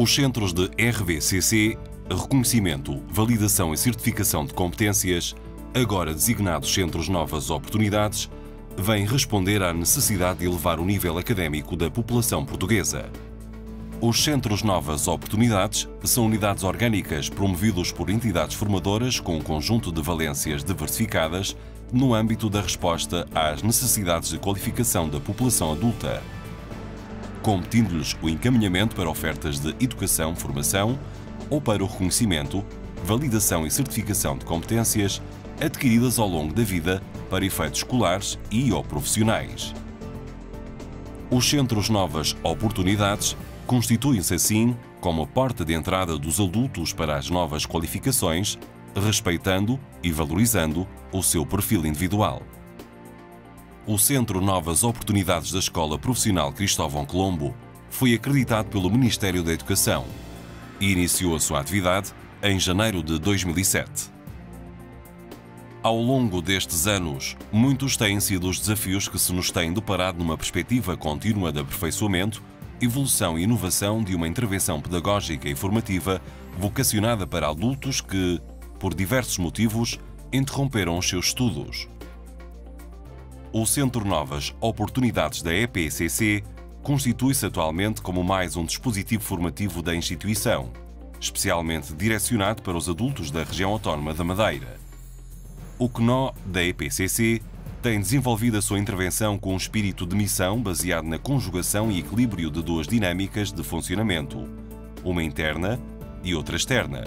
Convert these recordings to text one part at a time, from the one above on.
Os centros de RVCC, Reconhecimento, Validação e Certificação de Competências, agora designados Centros Novas Oportunidades, vêm responder à necessidade de elevar o nível académico da população portuguesa. Os Centros Novas Oportunidades são unidades orgânicas promovidos por entidades formadoras com um conjunto de valências diversificadas no âmbito da resposta às necessidades de qualificação da população adulta, competindo-lhes o encaminhamento para ofertas de educação, formação ou para o reconhecimento, validação e certificação de competências adquiridas ao longo da vida para efeitos escolares e/ou profissionais. Os Centros Novas Oportunidades constituem-se assim como a porta de entrada dos adultos para as novas qualificações, respeitando e valorizando o seu perfil individual. O Centro Novas Oportunidades da Escola Profissional Cristóvão Colombo foi acreditado pelo Ministério da Educação e iniciou a sua atividade em janeiro de 2007. Ao longo destes anos, muitos têm sido os desafios que se nos têm deparado numa perspectiva contínua de aperfeiçoamento, evolução e inovação de uma intervenção pedagógica e formativa vocacionada para adultos que, por diversos motivos, interromperam os seus estudos. O Centro Novas Oportunidades da EPCC constitui-se atualmente como mais um dispositivo formativo da instituição, especialmente direcionado para os adultos da região autónoma da Madeira. O CNO da EPCC tem desenvolvido a sua intervenção com um espírito de missão baseado na conjugação e equilíbrio de duas dinâmicas de funcionamento, uma interna e outra externa.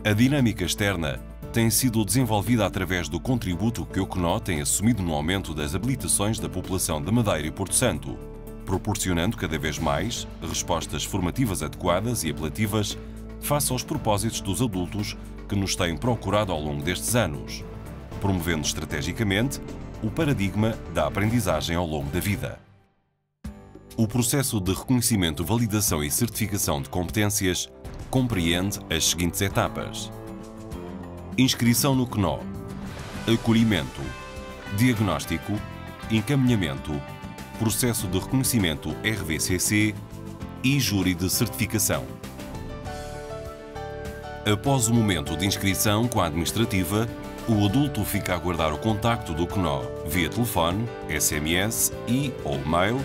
A dinâmica externa tem sido desenvolvida através do contributo que o CNO tem assumido no aumento das habilitações da população da Madeira e Porto Santo, proporcionando cada vez mais respostas formativas adequadas e apelativas face aos propósitos dos adultos que nos têm procurado ao longo destes anos, promovendo estrategicamente o paradigma da aprendizagem ao longo da vida. O processo de reconhecimento, validação e certificação de competências compreende as seguintes etapas: inscrição no CNO, acolhimento, diagnóstico, encaminhamento, processo de reconhecimento RVCC e júri de certificação. Após o momento de inscrição com a administrativa, o adulto fica a aguardar o contacto do CNO via telefone, SMS e/ou mail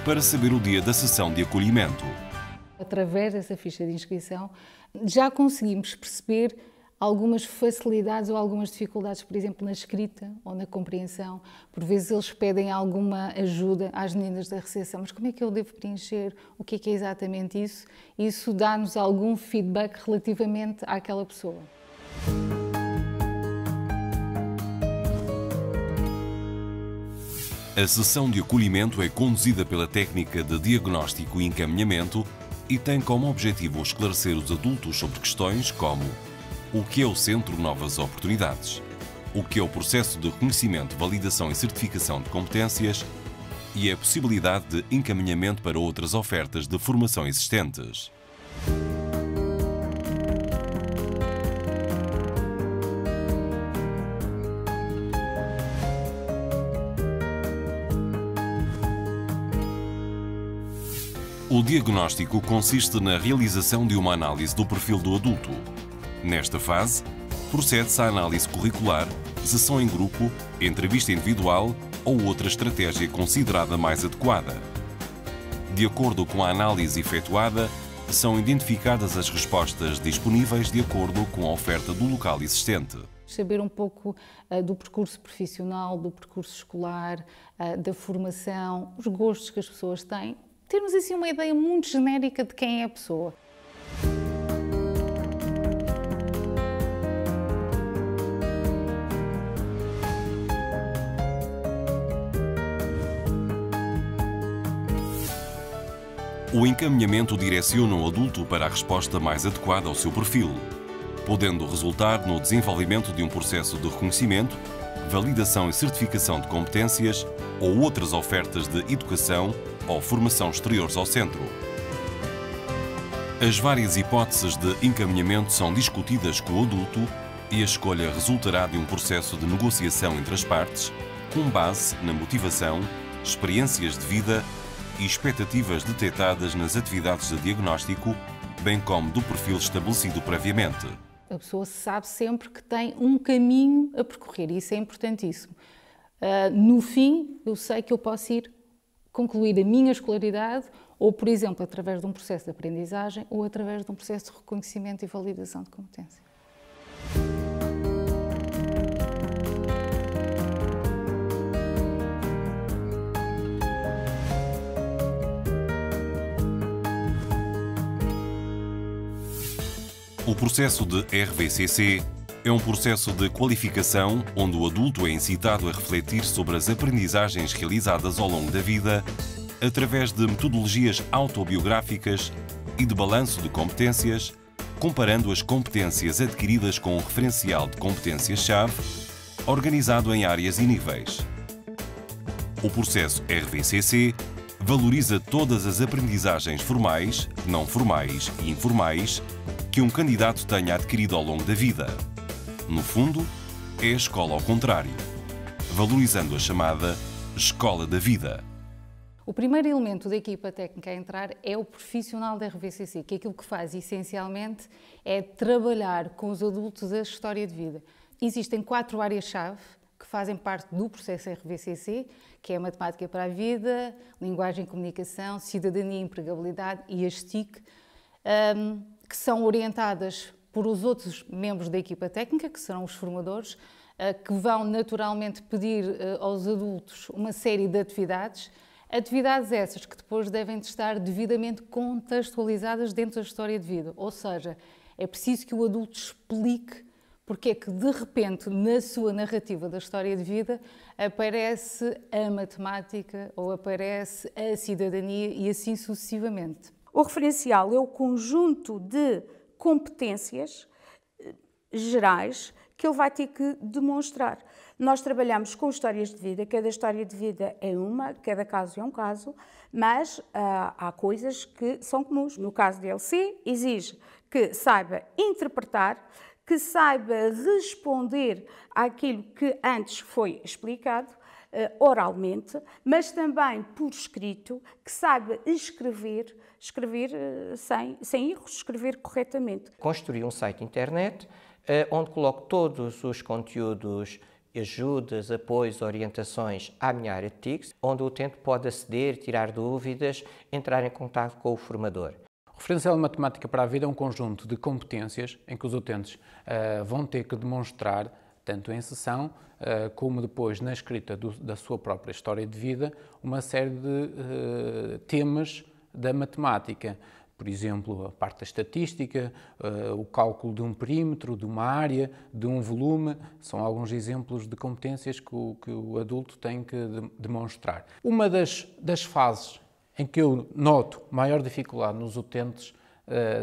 para saber o dia da sessão de acolhimento. Através dessa ficha de inscrição, já conseguimos perceber algumas facilidades ou algumas dificuldades, por exemplo, na escrita ou na compreensão. Por vezes eles pedem alguma ajuda às meninas da recepção, mas como é que eu devo preencher? O que é exatamente isso? Isso dá-nos algum feedback relativamente àquela pessoa. A sessão de acolhimento é conduzida pela técnica de diagnóstico e encaminhamento e tem como objetivo esclarecer os adultos sobre questões como o que é o Centro Novas Oportunidades, o que é o processo de reconhecimento, validação e certificação de competências e a possibilidade de encaminhamento para outras ofertas de formação existentes. O diagnóstico consiste na realização de uma análise do perfil do adulto. Nesta fase, procede-se à análise curricular, sessão em grupo, entrevista individual ou outra estratégia considerada mais adequada. De acordo com a análise efetuada, são identificadas as respostas disponíveis de acordo com a oferta do local existente. Saber um pouco do percurso profissional, do percurso escolar, da formação, os gostos que as pessoas têm. Termos assim uma ideia muito genérica de quem é a pessoa. O encaminhamento direciona o adulto para a resposta mais adequada ao seu perfil, podendo resultar no desenvolvimento de um processo de reconhecimento, validação e certificação de competências ou outras ofertas de educação ou formação exteriores ao centro. As várias hipóteses de encaminhamento são discutidas com o adulto e a escolha resultará de um processo de negociação entre as partes, com base na motivação, experiências de vida e expectativas detectadas nas atividades de diagnóstico, bem como do perfil estabelecido previamente. A pessoa sabe sempre que tem um caminho a percorrer e isso é importantíssimo. No fim, eu sei que eu posso ir concluir a minha escolaridade ou, por exemplo, através de um processo de aprendizagem ou através de um processo de reconhecimento e validação de competência. O processo de RVCC é um processo de qualificação onde o adulto é incitado a refletir sobre as aprendizagens realizadas ao longo da vida através de metodologias autobiográficas e de balanço de competências, comparando as competências adquiridas com um referencial de competências-chave, organizado em áreas e níveis. O processo RVCC valoriza todas as aprendizagens formais, não formais e informais que um candidato tenha adquirido ao longo da vida. No fundo, é a escola ao contrário, valorizando a chamada escola da vida. O primeiro elemento da equipa técnica a entrar é o profissional da RVCC, que aquilo que faz essencialmente é trabalhar com os adultos a história de vida. Existem 4 áreas-chave que fazem parte do processo RVCC, que é a matemática para a vida, linguagem e comunicação, cidadania e empregabilidade e as TIC, que são orientadas por os outros membros da equipa técnica, que serão os formadores, que vão naturalmente pedir aos adultos uma série de atividades essas que depois devem estar devidamente contextualizadas dentro da história de vida. Ou seja, é preciso que o adulto explique porque é que, de repente, na sua narrativa da história de vida, aparece a matemática ou aparece a cidadania e assim sucessivamente. O referencial é o conjunto de competências gerais que ele vai ter que demonstrar. Nós trabalhamos com histórias de vida, cada história de vida é uma, cada caso é um caso, mas há coisas que são comuns. No caso da LC, exige que saiba interpretar, que saiba responder àquilo que antes foi explicado, oralmente, mas também por escrito, que saiba escrever sem erros, escrever corretamente. Construir um site internet onde coloco todos os conteúdos, ajudas, apoios, orientações à minha área de TICs, onde o utente pode aceder, tirar dúvidas, entrar em contato com o formador. O referencial de matemática para a vida é um conjunto de competências em que os utentes vão ter que demonstrar, tanto em sessão como depois na escrita da sua própria história de vida, uma série de temas da matemática. Por exemplo, a parte da estatística, o cálculo de um perímetro, de uma área, de um volume, são alguns exemplos de competências que o adulto tem que demonstrar. Uma das fases em que eu noto maior dificuldade nos utentes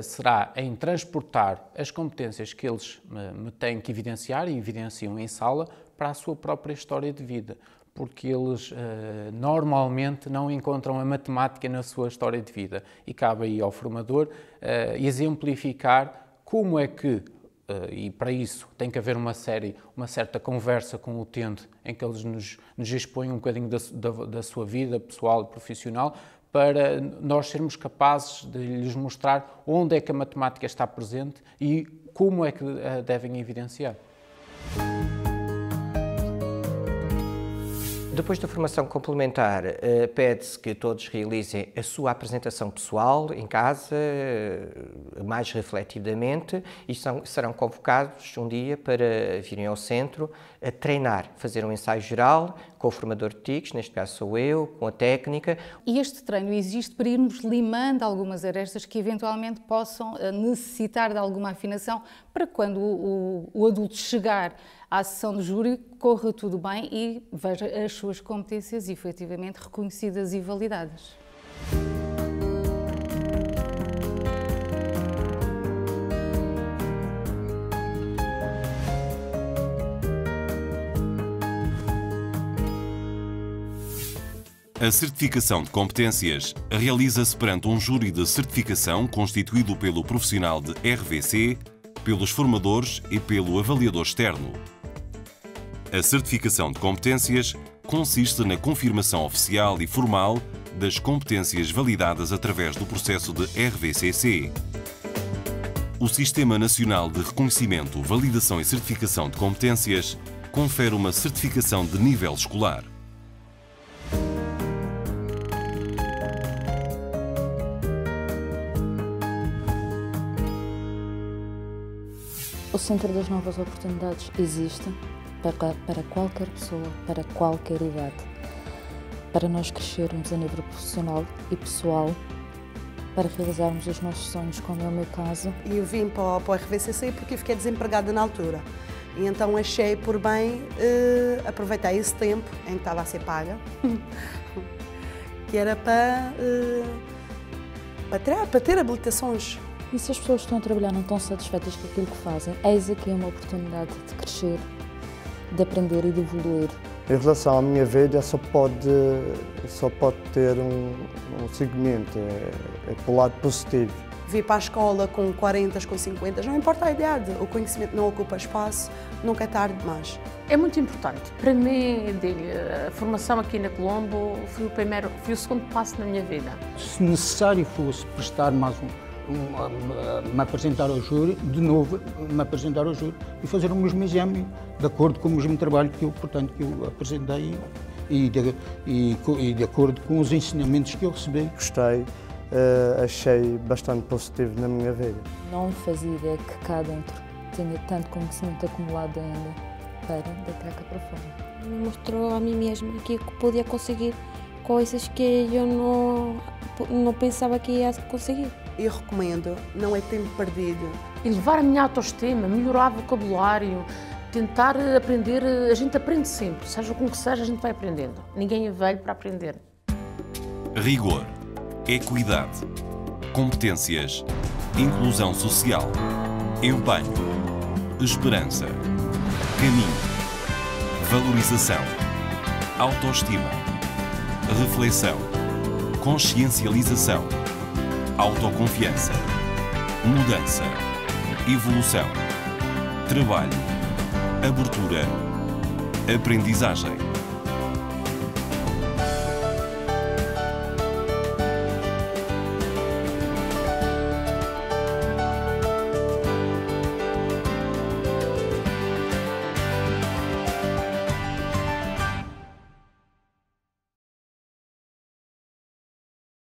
será em transportar as competências que eles me têm que evidenciar e evidenciam em sala para a sua própria história de vida, porque eles normalmente não encontram a matemática na sua história de vida e cabe aí ao formador exemplificar como é que, e para isso tem que haver uma certa conversa com o utente em que eles nos expõem um bocadinho da sua vida pessoal e profissional, para nós sermos capazes de lhes mostrar onde é que a matemática está presente e como é que a devem evidenciar. Depois da formação complementar, pede-se que todos realizem a sua apresentação pessoal em casa, mais refletidamente, e serão convocados um dia para virem ao centro a treinar, fazer um ensaio geral com o formador de TICs, neste caso sou eu, com a técnica. E este treino existe para irmos limando algumas arestas que eventualmente possam necessitar de alguma afinação para quando o adulto chegar à sessão de júri corra tudo bem e veja as suas competências efetivamente reconhecidas e validadas. A certificação de competências realiza-se perante um júri de certificação constituído pelo profissional de RVC, pelos formadores e pelo avaliador externo. A certificação de competências consiste na confirmação oficial e formal das competências validadas através do processo de RVCC. O Sistema Nacional de Reconhecimento, Validação e Certificação de Competências confere uma certificação de nível escolar. O Centro das Novas Oportunidades existe para qualquer pessoa, para qualquer idade, para nós crescermos a nível profissional e pessoal, para realizarmos os nossos sonhos, como é o meu caso. Eu vim para o RVCC porque fiquei desempregada na altura. E então achei por bem aproveitar esse tempo em que estava a ser paga, que era para ter habilitações. E se as pessoas que estão a trabalhar não estão satisfeitas com aquilo que fazem, eis aqui uma oportunidade de crescer, de aprender e de evoluir. Em relação à minha vida, só pode ter um segmento, é pelo lado positivo. Vir para a escola com 40, com 50, não importa a idade, o conhecimento não ocupa espaço, nunca é tarde demais. É muito importante. Para mim, a formação aqui na Colombo foi o segundo passo na minha vida. Se necessário fosse prestar mais me apresentar ao júri, de novo me apresentar ao júri e fazer o mesmo exame, de acordo com o mesmo trabalho que eu apresentei e de acordo com os ensinamentos que eu recebi. Gostei, achei bastante positivo na minha vida. Não fazia ideia que cá dentro tinha tanto conhecimento acumulado ainda para deitar cá para fora. Me mostrou a mim mesma que eu podia conseguir coisas que eu não pensava que ia conseguir. Eu recomendo, não é tempo perdido. Elevar a minha autoestima, melhorar o vocabulário, tentar aprender, a gente aprende sempre, seja com que seja, a gente vai aprendendo. Ninguém é velho para aprender. Rigor, equidade, competências, inclusão social, empenho, esperança, caminho, valorização, autoestima, reflexão, consciencialização, autoconfiança, mudança, evolução, trabalho, abertura, aprendizagem.